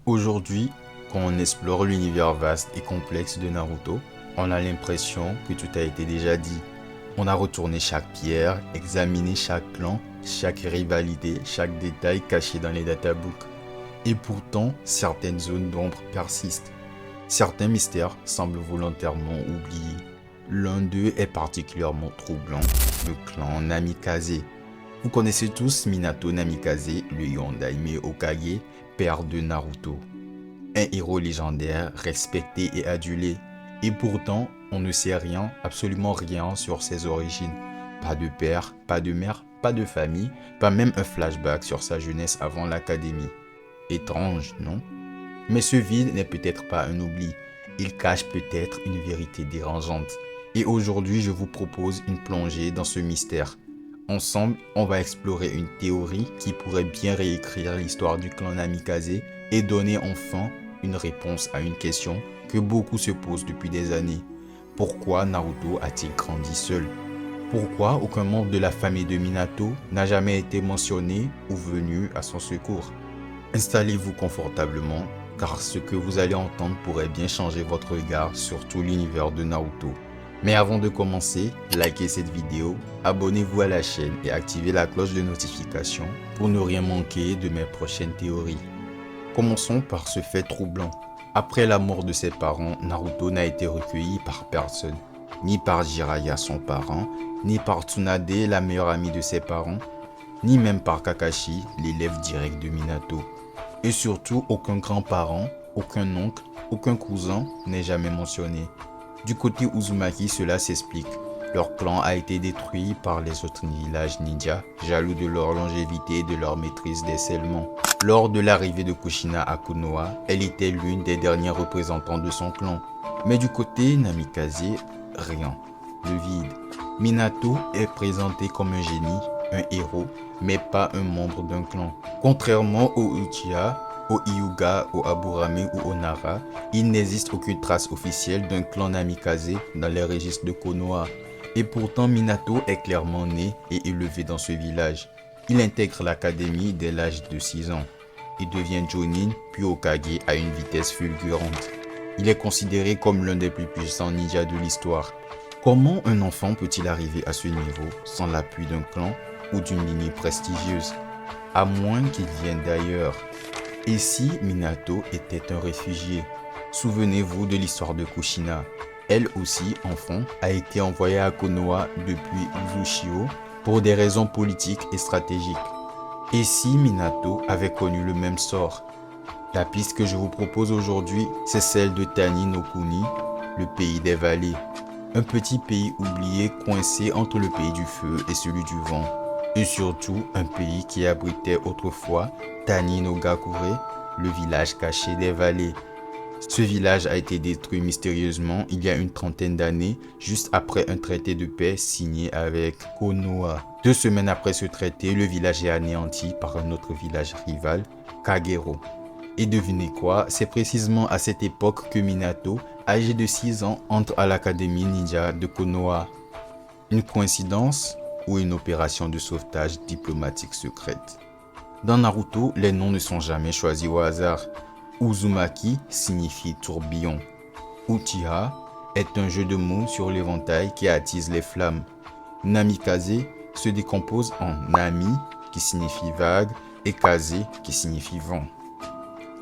Aujourd'hui, quand on explore l'univers vaste et complexe de Naruto, on a l'impression que tout a été déjà dit. On a retourné chaque pierre, examiné chaque clan, chaque rivalité, chaque détail caché dans les databooks. Et pourtant, certaines zones d'ombre persistent. Certains mystères semblent volontairement oubliés. L'un d'eux est particulièrement troublant, le clan Namikaze. Vous connaissez tous Minato Namikaze, le Yondaime Hokage, père de Naruto. Un héros légendaire, respecté et adulé. Et pourtant, on ne sait rien, absolument rien sur ses origines. Pas de père, pas de mère, pas de famille, pas même un flashback sur sa jeunesse avant l'académie. Étrange, non? Mais ce vide n'est peut-être pas un oubli. Il cache peut-être une vérité dérangeante. Et aujourd'hui, je vous propose une plongée dans ce mystère. Ensemble, on va explorer une théorie qui pourrait bien réécrire l'histoire du clan Namikaze et donner enfin une réponse à une question que beaucoup se posent depuis des années. Pourquoi Naruto a-t-il grandi seul? Pourquoi aucun membre de la famille de Minato n'a jamais été mentionné ou venu à son secours? Installez-vous confortablement car ce que vous allez entendre pourrait bien changer votre regard sur tout l'univers de Naruto. Mais avant de commencer, likez cette vidéo, abonnez-vous à la chaîne et activez la cloche de notification pour ne rien manquer de mes prochaines théories. Commençons par ce fait troublant. Après la mort de ses parents, Naruto n'a été recueilli par personne. Ni par Jiraiya son parent, ni par Tsunade la meilleure amie de ses parents, ni même par Kakashi, l'élève direct de Minato. Et surtout, aucun grand-parent, aucun oncle, aucun cousin n'est jamais mentionné. Du côté Uzumaki, cela s'explique. Leur clan a été détruit par les autres villages ninja, jaloux de leur longévité et de leur maîtrise des scellements. Lors de l'arrivée de Kushina à Konoha, elle était l'une des dernières représentantes de son clan. Mais du côté Namikaze, rien. Le vide. Minato est présenté comme un génie, un héros, mais pas un membre d'un clan. Contrairement aux Uchiha, au Hyuga, au Aburame ou au Nara, il n'existe aucune trace officielle d'un clan Namikaze dans les registres de Konoha. Et pourtant Minato est clairement né et élevé dans ce village. Il intègre l'académie dès l'âge de 6 ans. Il devient Jonin puis Hokage à une vitesse fulgurante. Il est considéré comme l'un des plus puissants ninjas de l'histoire. Comment un enfant peut-il arriver à ce niveau sans l'appui d'un clan ou d'une lignée prestigieuse? À moins qu'il vienne d'ailleurs. Et si Minato était un réfugié? Souvenez-vous de l'histoire de Kushina. Elle aussi, enfant, a été envoyée à Konoha depuis Uzushio pour des raisons politiques et stratégiques. Et si Minato avait connu le même sort? La piste que je vous propose aujourd'hui, c'est celle de Tani no Kuni, le pays des vallées. Un petit pays oublié coincé entre le pays du feu et celui du vent. Et surtout, un pays qui abritait autrefois Tani no Gakure, le village caché des vallées. Ce village a été détruit mystérieusement il y a une trentaine d'années, juste après un traité de paix signé avec Konoha. 2 semaines après ce traité, le village est anéanti par un autre village rival, Kagero. Et devinez quoi, c'est précisément à cette époque que Minato, âgé de 6 ans, entre à l'académie ninja de Konoha. Une coïncidence ou une opération de sauvetage diplomatique secrète? Dans Naruto, les noms ne sont jamais choisis au hasard. Uzumaki signifie tourbillon. Uchiha est un jeu de mots sur l'éventail qui attise les flammes. Namikaze se décompose en Nami qui signifie vague et Kaze qui signifie vent.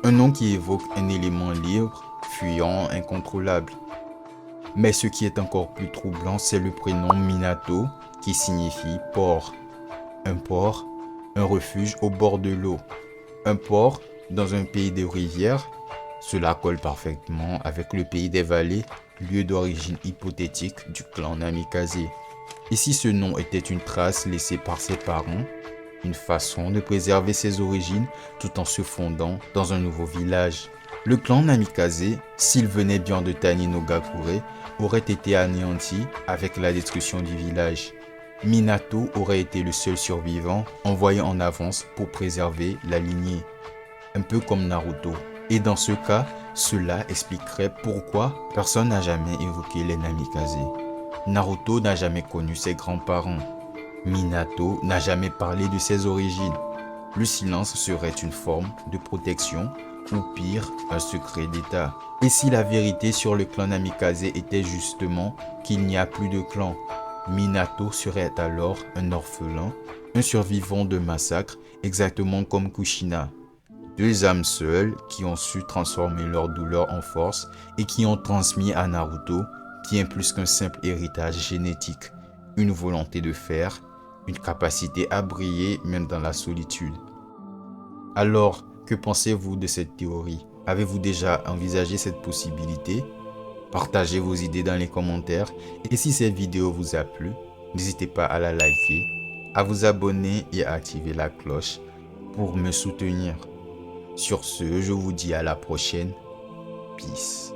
Un nom qui évoque un élément libre, fuyant, incontrôlable. Mais ce qui est encore plus troublant, c'est le prénom Minato qui signifie port. Un port, un refuge au bord de l'eau. Un port dans un pays de rivières, cela colle parfaitement avec le pays des vallées, lieu d'origine hypothétique du clan Namikaze. Et si ce nom était une trace laissée par ses parents, une façon de préserver ses origines tout en se fondant dans un nouveau village? Le clan Namikaze, s'il venait bien de Tani no Gakure, aurait été anéanti avec la destruction du village. Minato aurait été le seul survivant envoyé en avance pour préserver la lignée. Un peu comme Naruto. Et dans ce cas, cela expliquerait pourquoi personne n'a jamais évoqué les Namikaze. Naruto n'a jamais connu ses grands-parents. Minato n'a jamais parlé de ses origines. Le silence serait une forme de protection ou pire, un secret d'État. Et si la vérité sur le clan Namikaze était justement qu'il n'y a plus de clan, Minato serait alors un orphelin, un survivant de massacre, exactement comme Kushina. Deux âmes seules qui ont su transformer leur douleur en force et qui ont transmis à Naruto bien plus qu'un simple héritage génétique, une volonté de faire, une capacité à briller même dans la solitude. Alors, que pensez-vous de cette théorie? Avez-vous déjà envisagé cette possibilité? Partagez vos idées dans les commentaires et si cette vidéo vous a plu, n'hésitez pas à la liker, à vous abonner et à activer la cloche pour me soutenir. Sur ce, je vous dis à la prochaine. Peace.